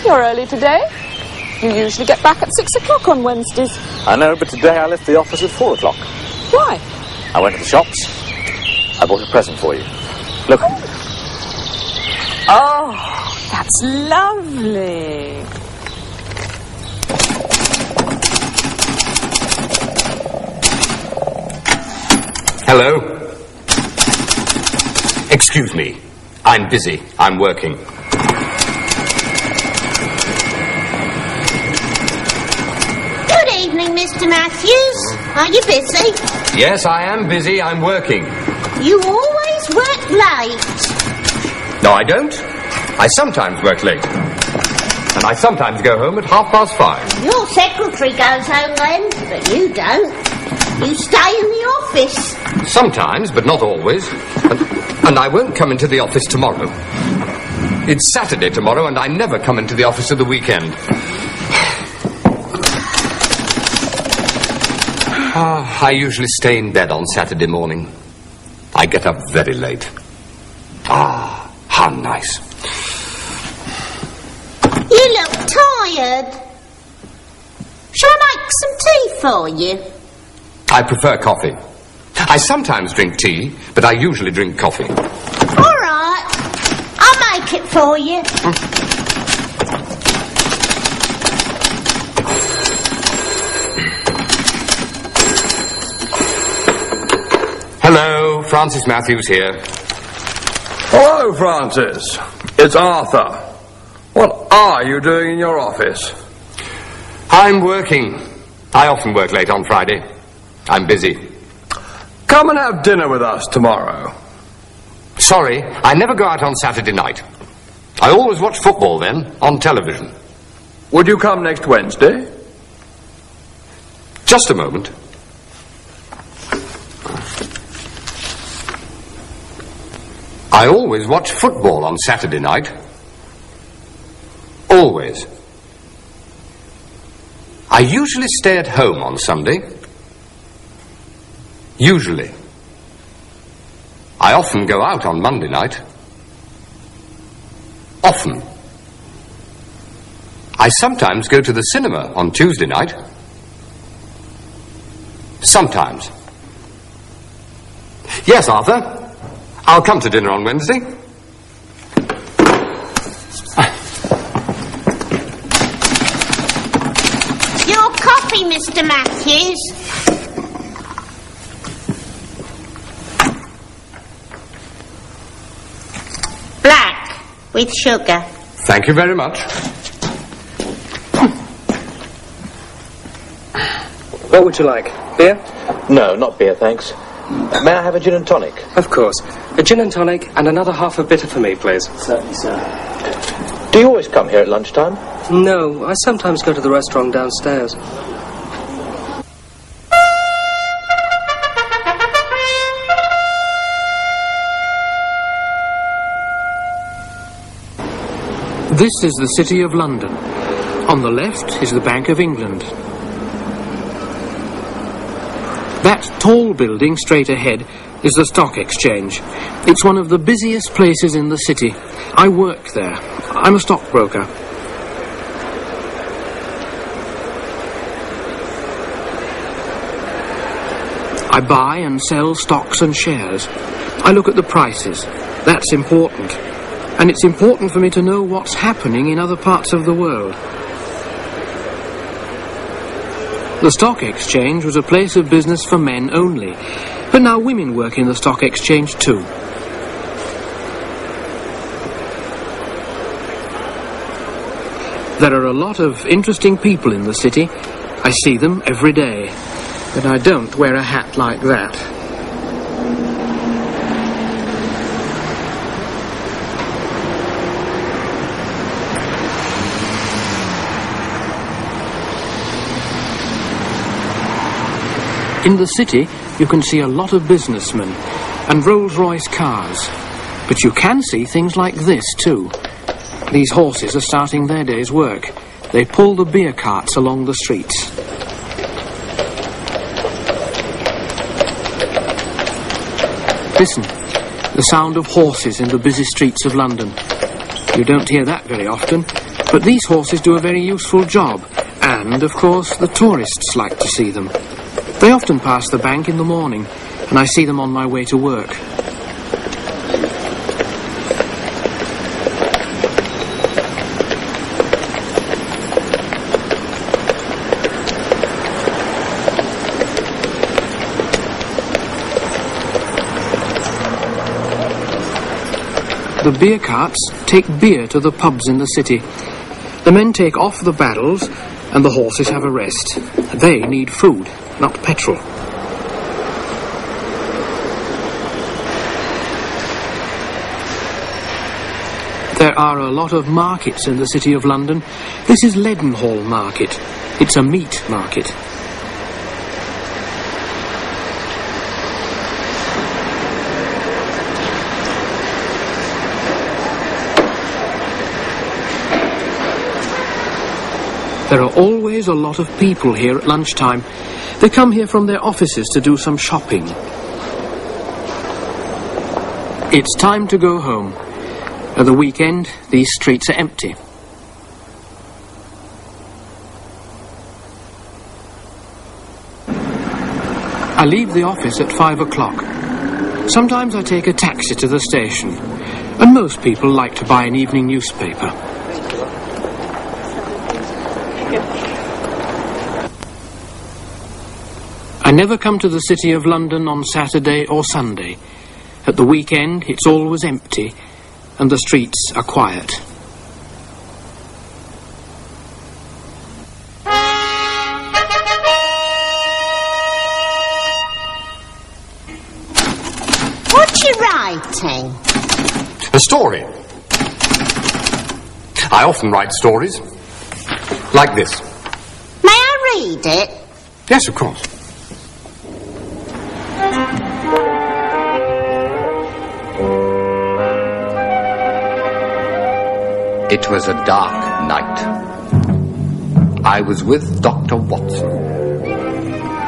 You're early today. You usually get back at 6 o'clock on Wednesdays. I know, but today I left the office at 4 o'clock. Why? I went to the shops. I bought a present for you. Look. Oh, that's lovely. Hello? Excuse me. I'm busy. I'm working. Good evening, Mr. Matthews. Are you busy? Yes, I am busy. I'm working. You always work late. No, I don't. I sometimes work late. And I sometimes go home at 5:30. Your secretary goes home then, but you don't. You stay in the office. Sometimes, but not always. And I won't come into the office tomorrow. It's Saturday tomorrow, and I never come into the office at the weekend. I usually stay in bed on Saturday morning. I get up very late. Ah, how nice. You look tired. Shall I make some tea for you? I prefer coffee. I sometimes drink tea, but I usually drink coffee. All right. I'll make it for you. Hello, Francis Matthews here. Hello, Francis. It's Arthur. What are you doing in your office? I'm working. I often work late on Friday. I'm busy. Come and have dinner with us tomorrow. Sorry, I never go out on Saturday night. I always watch football then, on television. Would you come next Wednesday? Just a moment. I always watch football on Saturday night. Always. I usually stay at home on Sunday. Usually. I often go out on Monday night. Often. I sometimes go to the cinema on Tuesday night. Sometimes. Yes, Arthur. I'll come to dinner on Wednesday. Your coffee, Mr. Matthews. Black, with sugar. Thank you very much. What would you like? Beer? No, not beer, thanks. May I have a gin and tonic? Of course. A gin and tonic and another half a bitter for me, please. Certainly, sir. Do you always come here at lunchtime? No, I sometimes go to the restaurant downstairs. This is the City of London. On the left is the Bank of England. That tall building straight ahead is the Stock Exchange. It's one of the busiest places in the city. I work there. I'm a stockbroker. I buy and sell stocks and shares. I look at the prices. That's important. And it's important for me to know what's happening in other parts of the world. The Stock Exchange was a place of business for men only, but now women work in the Stock Exchange too. There are a lot of interesting people in the city. I see them every day, but I don't wear a hat like that. In the city, you can see a lot of businessmen and Rolls-Royce cars. But you can see things like this, too. These horses are starting their day's work. They pull the beer carts along the streets. Listen, the sound of horses in the busy streets of London. You don't hear that very often. But these horses do a very useful job, and, of course, the tourists like to see them. They often pass the bank in the morning, and I see them on my way to work. The beer carts take beer to the pubs in the city. The men take off the barrels and the horses have a rest. They need food, not petrol. There are a lot of markets in the City of London. This is Leadenhall Market. It's a meat market. There are always a lot of people here at lunchtime. They come here from their offices to do some shopping. It's time to go home. At the weekend, these streets are empty. I leave the office at 5 o'clock. Sometimes I take a taxi to the station, and most people like to buy an evening newspaper. I never come to the City of London on Saturday or Sunday. At the weekend, it's always empty, and the streets are quiet. What you writing? A story. I often write stories. Like this. May I read it? Yes, of course. It was a dark night. I was with Dr. Watson.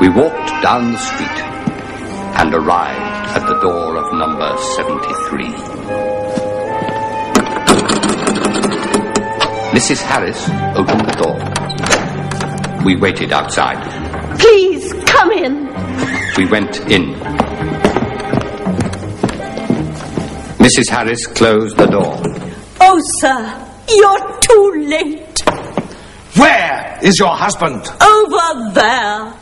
We walked down the street and arrived at the door of number 73. Mrs. Harris opened the door. We waited outside. Please, come in. We went in. Mrs. Harris closed the door. Oh, sir, you're too late. Where is your husband? Over there.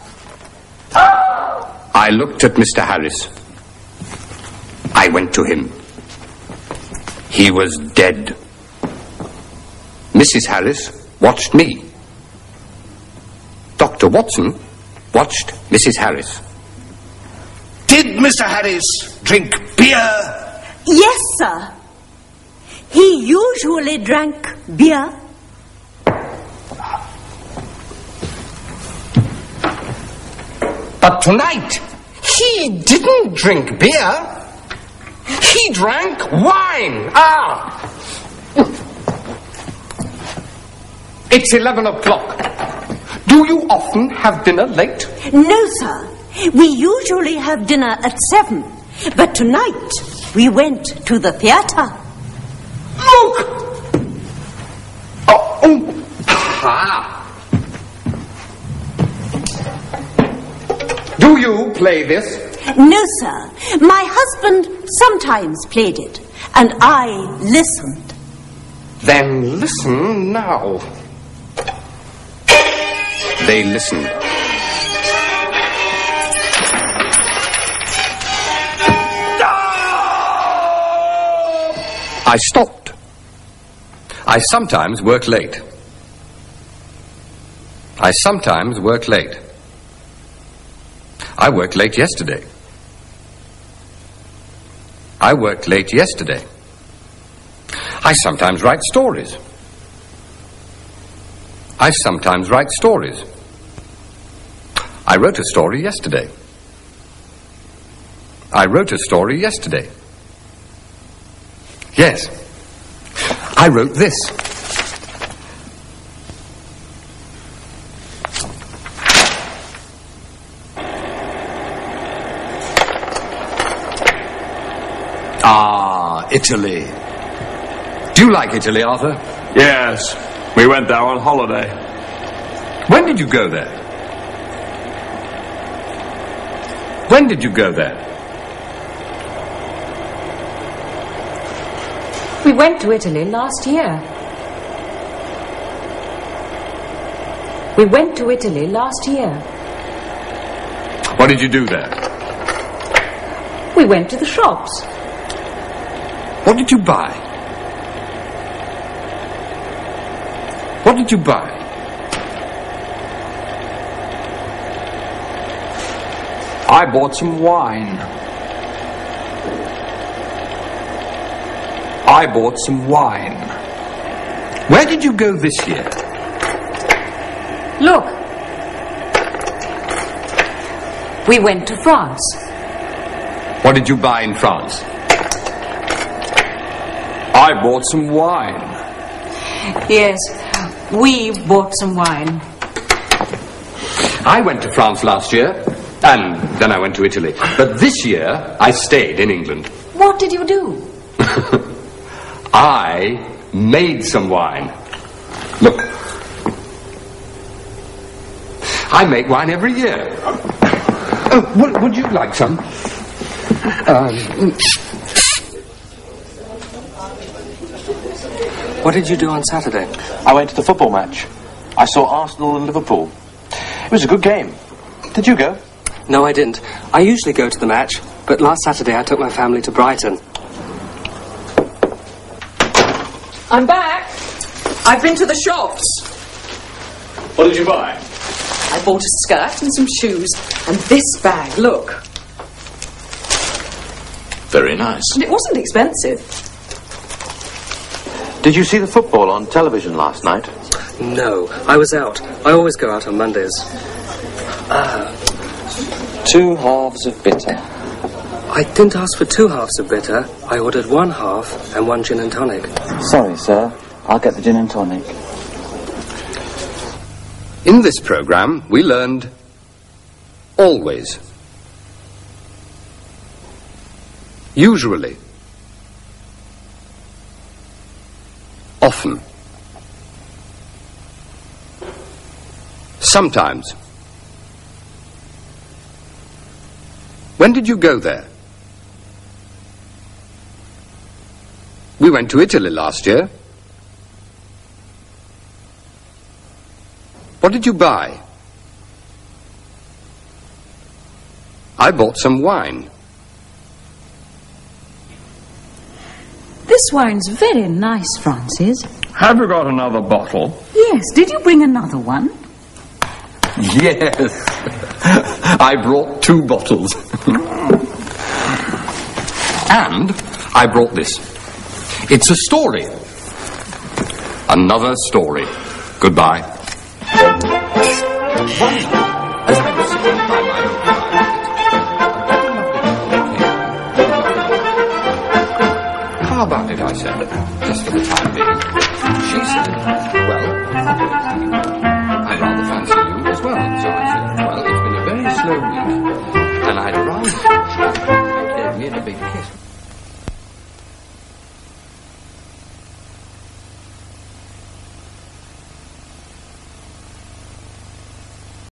I looked at Mr. Harris. I went to him. He was dead. Mrs. Harris watched me. Dr. Watson watched Mrs. Harris. Did Mr. Harris drink beer? Yes, sir. He usually drank beer. But tonight, he didn't drink beer. He drank wine. It's 11 o'clock. Do you often have dinner late? No, sir. We usually have dinner at 7. But tonight, we went to the theatre. Look! Do you play this? No, sir. My husband sometimes played it, and I listened. Then listen now. They listened. I stopped. I sometimes work late. I sometimes work late. I worked late yesterday. I worked late yesterday. I sometimes write stories. I sometimes write stories. I wrote a story yesterday. I wrote a story yesterday. Yes. I wrote this. Italy. Do you like Italy, Arthur? Yes. We went there on holiday. When did you go there? When did you go there? We went to Italy last year. We went to Italy last year. What did you do there? We went to the shops. What did you buy? What did you buy? I bought some wine. I bought some wine. Where did you go this year? Look. We went to France. What did you buy in France? I bought some wine. Yes, we bought some wine. I went to France last year, and then I went to Italy. But this year, I stayed in England. What did you do? I made some wine. Look. I make wine every year. Oh, would you like some? What did you do on Saturday? I went to the football match. I saw Arsenal and Liverpool. It was a good game. Did you go? No, I didn't. I usually go to the match, but last Saturday I took my family to Brighton. I'm back. I've been to the shops. What did you buy? I bought a skirt and some shoes and this bag, look. Very nice. And it wasn't expensive. Did you see the football on television last night? No, I was out. I always go out on Mondays. 2 halves of bitter. I didn't ask for 2 halves of bitter. I ordered 1 half and 1 gin and tonic. Sorry, sir. I'll get the gin and tonic. In this program, we learned always, usually, often, sometimes. When did you go there? We went to Italy last year. What did you buy? I bought some wine. This wine's very nice, Francis. Have you got another bottle? Yes, did you bring another one? Yes. I brought 2 bottles. And I brought this. It's a story. Another story. Goodbye. How about it, I said, just for the time being. She said, well, I'd rather fancy you as well. So I said, well, it's been a very slow week, and I'd rather... She gave me a big kiss.